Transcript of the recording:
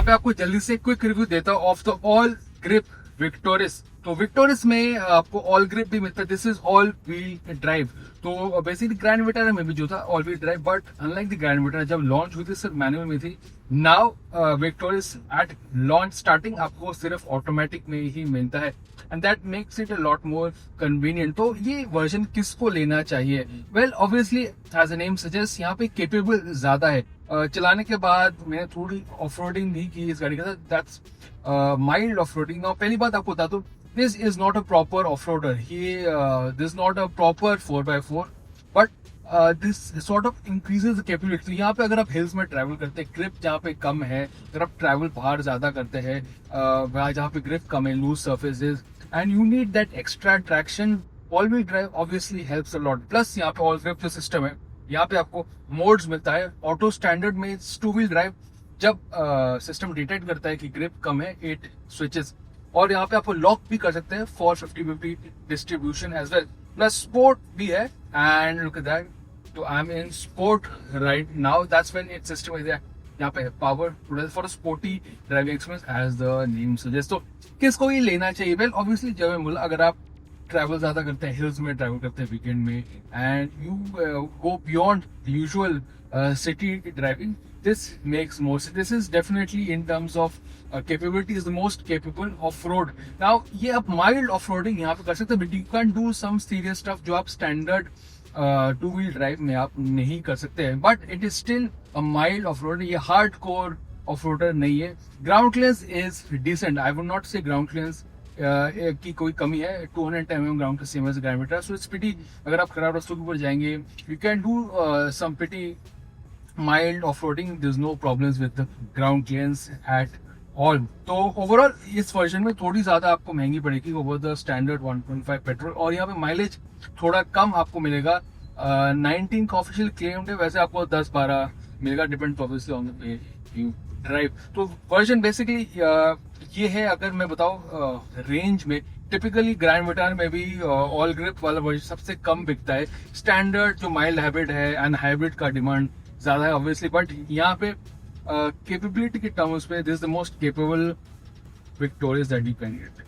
पे आपको जल्दी से क्विक रिव्यू देता हूँ of the all grip Victoris. तो विक्टोरिस में आपको ऑल ग्रिप भी मिलता है, this is all wheel drive. तो बेसिकली ग्रैंड विटारा में भी जो था all wheel drive, but unlike the grand Vitara जब लॉन्च हुई थी सिर्फ मैनुअल में थी। Now Victoris at launch starting आपको सिर्फ ऑटोमेटिक में ही मिलता है, and that makes it a lot more convenient. तो ये वर्जन किसको लेना चाहिए? Well obviously as a name suggest, यहाँ पे केपेबल ज्यादा है। चलाने के बाद मैंने थोड़ी ऑफ रोडिंग भी की इस गाड़ी के साथ, that's mild off roading. Now पहली बात आपको बता दो, this is not a proper off roader, this not a proper 4x4, but this sort of increases the capability. यहाँ पे अगर आप हिल्स में ट्रैवल करते हैं, ग्रिप जहाँ पे कम है, अगर आप ट्रैवल बाहर ज्यादा करते हैं, वहाँ जहाँ पे ग्रिप कम है, loose surfaces, and you need that extra traction, all wheel drive obviously helps a lot. Plus यहाँ पे ऑल ग्रिप जो सिस्टम है, यहाँ पे आपको मोड्स मिलता है। ऑटो स्टैंडर्ड में टू व्हील ड्राइव, जब सिस्टम डिटेक्ट करता है कि ग्रिप कम है, इट स्विचेस, और यहाँ पे आपको लॉक भी कर सकते हैं for 50-50 distribution as well. Plus sport भी है, एंड लुक एट दैट, तो I am in sport right now, that's when it system is यहाँ पे power for sporty driving experience as the name suggest. तो किसको ये लेना चाहिए? वेल ऑब्वियसली जब मैं बोला, अगर आप ट्रैवल ज्यादा करते हैं, हिल्स में ट्रैवल करते हैं वीकेंड में, and you go beyond the usual city driving, this makes more sense. This is definitely in terms of capability is the most capable off-road. Now ये आप mild off-roading यहाँ पे कर सकते हैं, but you can do some serious stuff जो आप standard two wheel drive में आप नहीं कर सकते हैं, but it is still a mild off-road. ये hardcore off-roader नहीं है। Ground clearance is decent. I would not say ground clearance की कोई कमी है। 210 mm ground clearance same as grand Vitara, so it's pretty. अगर आप खराब रास्तों के ऊपर जाएंगे, you can do some pretty mild off-roading, there's no problems with the ground clearance at all. तो ओवरऑल इस वर्जन में थोड़ी ज्यादा आपको महंगी पड़ेगी ओवर द स्टैंडर्ड 1.5 पेट्रोल, और यहाँ पे माइलेज थोड़ा कम आपको मिलेगा। 19 का ऑफिशियल क्लेम है, वैसे आपको 10-12 मिलेगा, depend obviously on the way you drive. तो वर्जन बेसिकली ये है। अगर मैं बताऊँ रेंज में, टिपिकली ग्रैंड विटारा में भी ऑल ग्रिप वाला वर्जन सबसे कम बिकता है। स्टैंडर्ड जो माइल्ड हाइब्रिड है एंड हाइब्रिड का डिमांड ज्यादा है ऑब्वियसली, बट यहाँ पे कैपेबिलिटी के टर्म्स पे this is the most capable victorious that you can get.